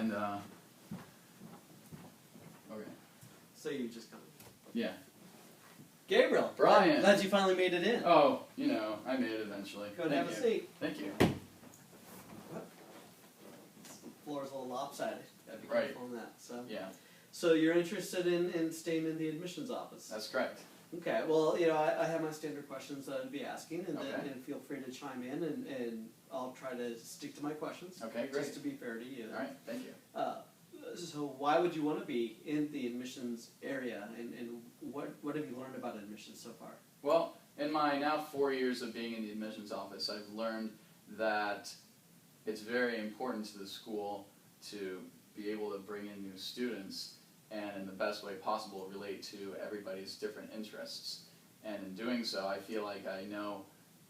And, okay. So you just come. Yeah. Gabriel. Brian. Glad you finally made it in. Oh, you know, I made it eventually. Go and have a seat. Thank you. What? The floor's a little lopsided. Gotta be Right. careful on that. So. Yeah. So you're interested in staying in the admissions office? That's correct. Okay. Well, you know, I have my standard questions that I'd be asking, and Okay. then and feel free to chime in, and I'll try to stick to my questions. Okay, great. Just to be fair to you. All right, thank you. So why would you want to be in the admissions area, and what have you learned about admissions so far? Well, in my now 4 years of being in the admissions office, I've learned that it's very important to the school to be able to bring in new students and in the best way possible relate to everybody's different interests. And in doing so, I feel like I know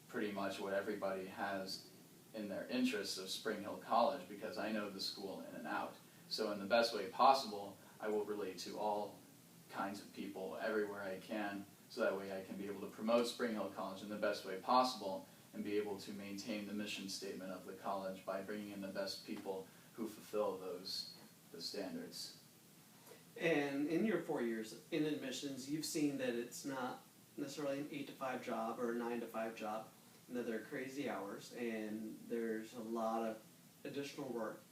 pretty much what everybody has in their interests of Spring Hill College because I know the school in and out. So in the best way possible, I will relate to all kinds of people everywhere I can, so that way I can be able to promote Spring Hill College in the best way possible and be able to maintain the mission statement of the college by bringing in the best people who fulfill the standards. And in your 4 years in admissions, you've seen that it's not necessarily an 8 to 5 job or a 9 to 5 job, and that there are crazy hours and there's a lot of additional work.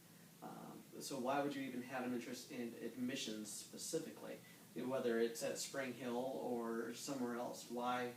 So why would you even have an interest in admissions specifically, whether it's at Spring Hill or somewhere else? Why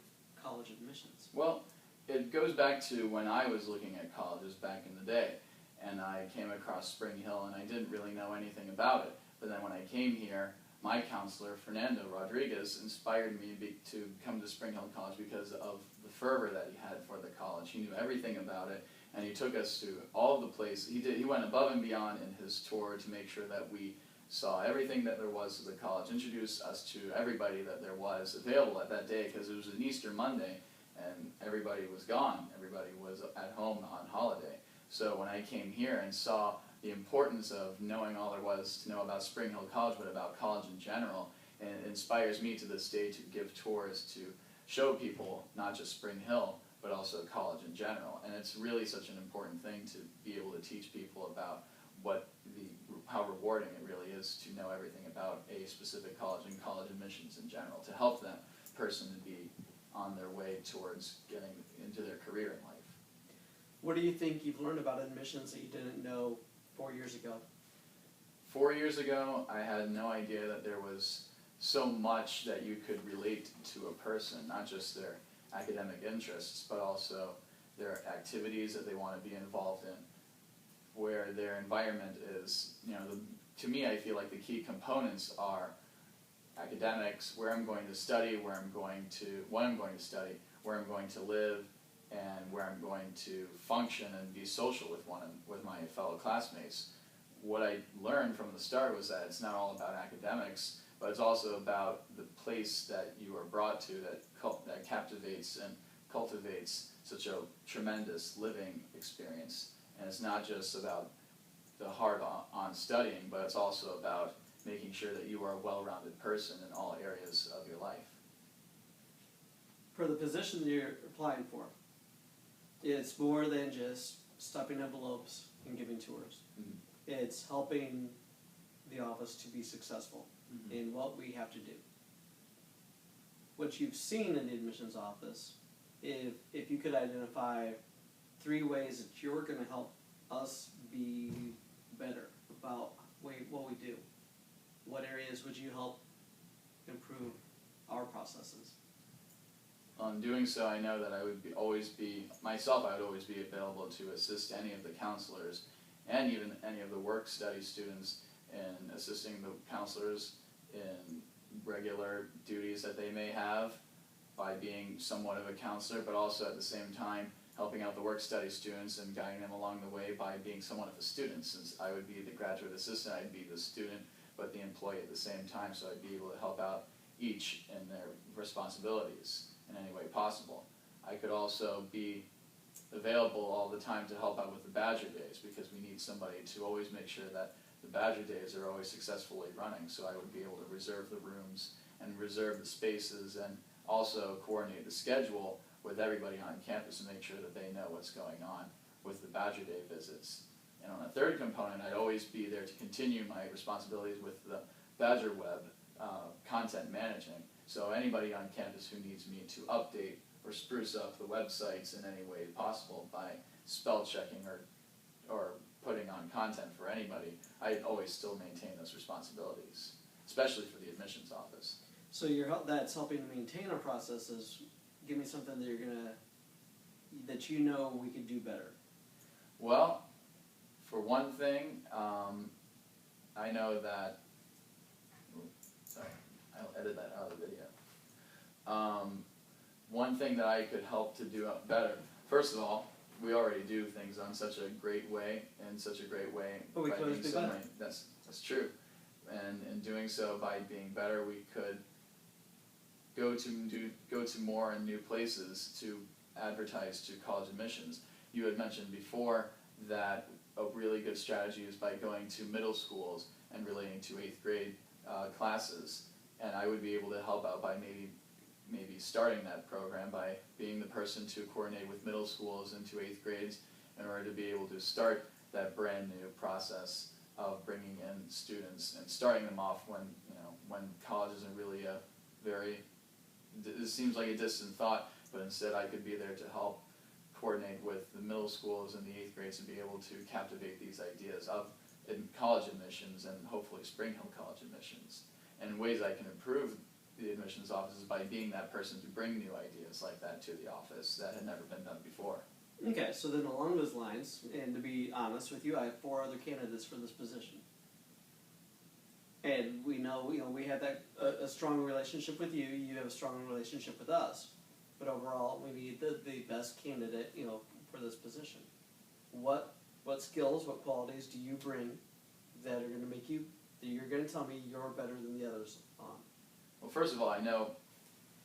college admissions? Well, it goes back to when I was looking at colleges back in the day, and I came across Spring Hill and I didn't really know anything about it. But then when I came here, my counselor, Fernando Rodriguez, inspired me to come to Spring Hill College because of the fervor that he had for the college. He knew everything about it, and he took us to all the places. He went above and beyond in his tour to make sure that we saw everything that there was to the college, introduced us to everybody that there was available at that day, because it was an Easter Monday, and everybody was gone. Everybody was at home on holiday. So when I came here and saw the importance of knowing all there was to know about Spring Hill College, but about college in general, and it inspires me to this day to give tours to show people not just Spring Hill, but also college in general. And it's really such an important thing to be able to teach people about how rewarding it really is to know everything about a specific college and college admissions in general, to help that person to be on their way towards getting into their career in life. What do you think you've learned about admissions that you didn't know 4 years ago? 4 years ago, I had no idea that there was so much that you could relate to a person, not just their academic interests, but also their activities that they want to be involved in, where their environment is, to me, I feel like the key components are academics, where I'm going to study, what I'm going to study, where I'm going to live, and where I'm going to function and be social with my fellow classmates. What I learned from the start was that it's not all about academics, but it's also about the place that you are brought to that captivates and cultivates such a tremendous living experience. And it's not just about the hard-on studying, but it's also about making sure that you are a well-rounded person in all areas of your life. For the position that you're applying for, it's more than just stuffing envelopes and giving tours. Mm-hmm. It's helping the office to be successful in what we have to do. What you've seen in the admissions office, if you could identify 3 ways that you're going to help us be better about what we do, what areas would you help improve our processes? On doing so, I know that I would always be available to assist any of the counselors and even any of the work study students in assisting the counselors in regular duties that they may have by being somewhat of a counselor, but also at the same time helping out the work study students and guiding them along the way by being somewhat of a student. Since I would be the graduate assistant, I'd be the student, but the employee at the same time, so I'd be able to help out each in their responsibilities in any way possible. I could also be available all the time to help out with the Badger Days, because we need somebody to always make sure that the Badger Days are always successfully running, so I would be able to reserve the rooms and reserve the spaces and also coordinate the schedule with everybody on campus to make sure that they know what's going on with the Badger Day visits. And on a third component, I'd always be there to continue my responsibilities with the Badger Web content managing. So anybody on campus who needs me to update or spruce up the websites in any way possible by spell checking or putting on content for anybody, I always still maintain those responsibilities, especially for the admissions office. So that's helping to maintain our processes. Give me something that you know we could do better. Well, for one thing, I know that. Sorry, I'll edit that out of the video. One thing that I could help to do better. First of all, we already do things on such a great way, But we could be better. That's true, and in doing so, by being better, we could go to more and new places to advertise to college admissions. You had mentioned before that a really good strategy is by going to middle schools and relating to 8th grade classes, and I would be able to help out by maybe starting that program by being the person to coordinate with middle schools into 8th grades in order to be able to start that brand new process of bringing in students and starting them off when college isn't really it seems like a distant thought, but instead I could be there to help coordinate with the middle schools and the 8th grades and be able to captivate these ideas of college admissions and hopefully Spring Hill College admissions. And ways I can improve the admissions office is by being that person to bring new ideas like that to the office that had never been done before. Okay, so then along those lines, and to be honest with you, I have 4 other candidates for this position. And we know we have a strong relationship with you. You have a strong relationship with us. But overall, we need the best candidate, for this position. What skills, what qualities do you bring that are going to make you, that you're going to tell me you're better than the others on? Well, first of all, I know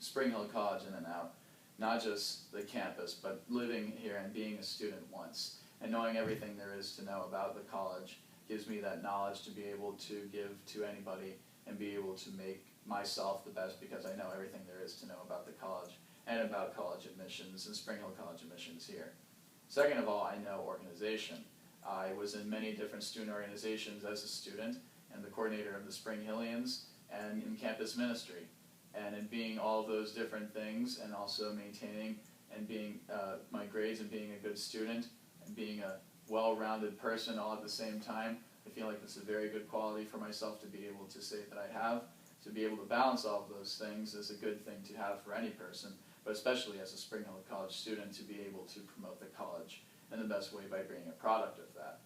Spring Hill College in and out, not just the campus, but living here and being a student once, and knowing everything there is to know about the college gives me that knowledge to be able to give to anybody and be able to make myself the best because I know everything there is to know about the college and about college admissions and Spring Hill College admissions here. Second of all, I know organization. I was in many different student organizations as a student and the coordinator of the Spring Hillians and in campus ministry. And in being all of those different things and also maintaining and being my grades and being a good student and being a well-rounded person all at the same time, I feel like it's a very good quality for myself to be able to say that I have. To be able to balance all of those things is a good thing to have for any person, but especially as a Spring Hill College student to be able to promote the college in the best way by being a product of that.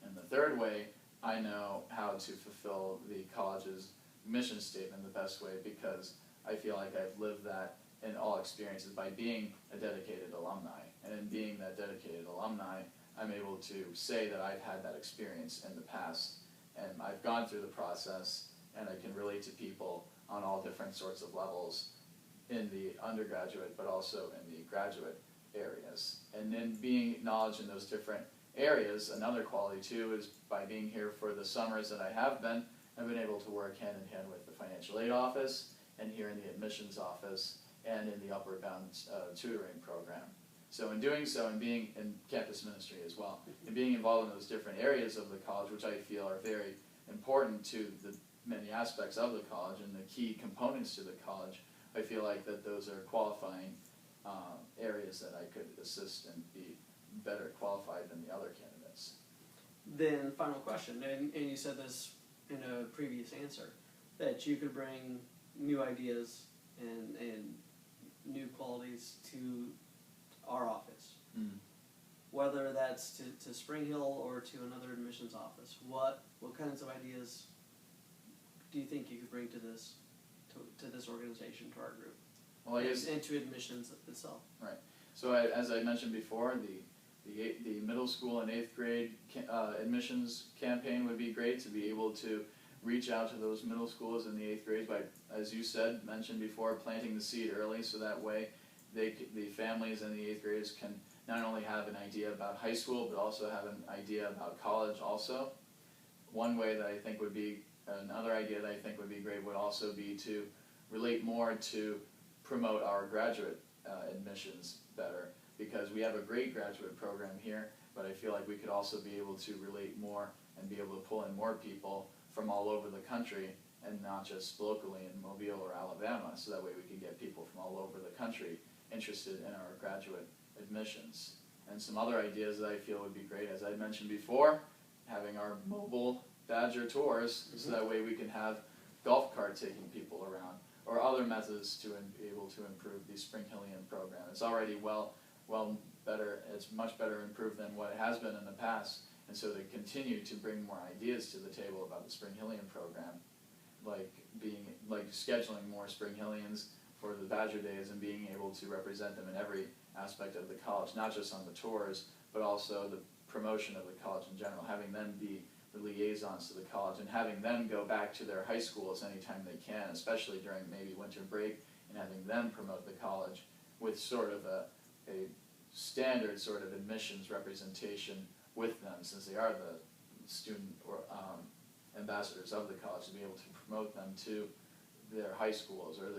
And the third way, I know how to fulfill the college's mission statement the best way because I feel like I've lived that in all experiences by being a dedicated alumni. And in being that dedicated alumni, I'm able to say that I've had that experience in the past and I've gone through the process and I can relate to people on all different sorts of levels in the undergraduate but also in the graduate areas. And then being acknowledged in those different areas, another quality too is by being here for the summers that I have been, I've been able to work hand in hand with the financial aid office and here in the admissions office and in the Upward Bound tutoring program. So in doing so and being in campus ministry as well, and being involved in those different areas of the college, which I feel are very important to the many aspects of the college and the key components to the college, I feel like that those are qualifying areas that I could assist and be better qualified than the other candidates. Then, final question, and you said this in a previous answer, that you could bring new ideas and new qualities to our office. Mm. Whether that's to Spring Hill or to another admissions office, what kinds of ideas do you think you could bring to this organization, to our group? Well, I guess, and to admissions itself. Right. So as I mentioned before, the middle school and 8th grade admissions campaign would be great to be able to reach out to those middle schools and the 8th grades by, as you mentioned before, planting the seed early so that way the families and the 8th graders can not only have an idea about high school but also have an idea about college also. One way that I think would be, another idea that I think would be great would also be to relate more to promote our graduate admissions better, because we have a great graduate program here, but I feel like we could also be able to relate more and be able to pull in more people from all over the country and not just locally in Mobile or Alabama, so that way we can get people from all over the country interested in our graduate admissions. And some other ideas that I feel would be great, as I mentioned before, having our mobile Badger tours, so that way we can have golf cart taking people around, or other methods to be able to improve the Spring Hillian program. It's already well better, it's much better improved than what it has been in the past, and so to continue to bring more ideas to the table about the Spring Hillian program, like scheduling more Spring Hillians for the Badger Days and being able to represent them in every aspect of the college, not just on the tours, but also the promotion of the college in general, having them be the liaisons to the college and having them go back to their high schools anytime they can, especially during maybe winter break, and having them promote the college with sort of a standard sort of admissions representation with them, since they are the student or ambassadors of the college, to be able to promote them to their high schools or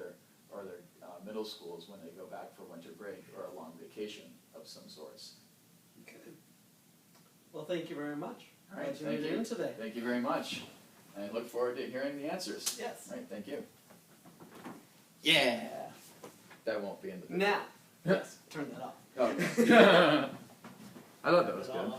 their middle schools when they go back for winter break or a long vacation of some sorts. Okay. Well, thank you very much. All right, Glad you made it in today. Thank you very much. And I look forward to hearing the answers. Yes. All right, thank you. Yeah. That won't be in the video. Now, yes, turn that off. Okay. I thought that was good.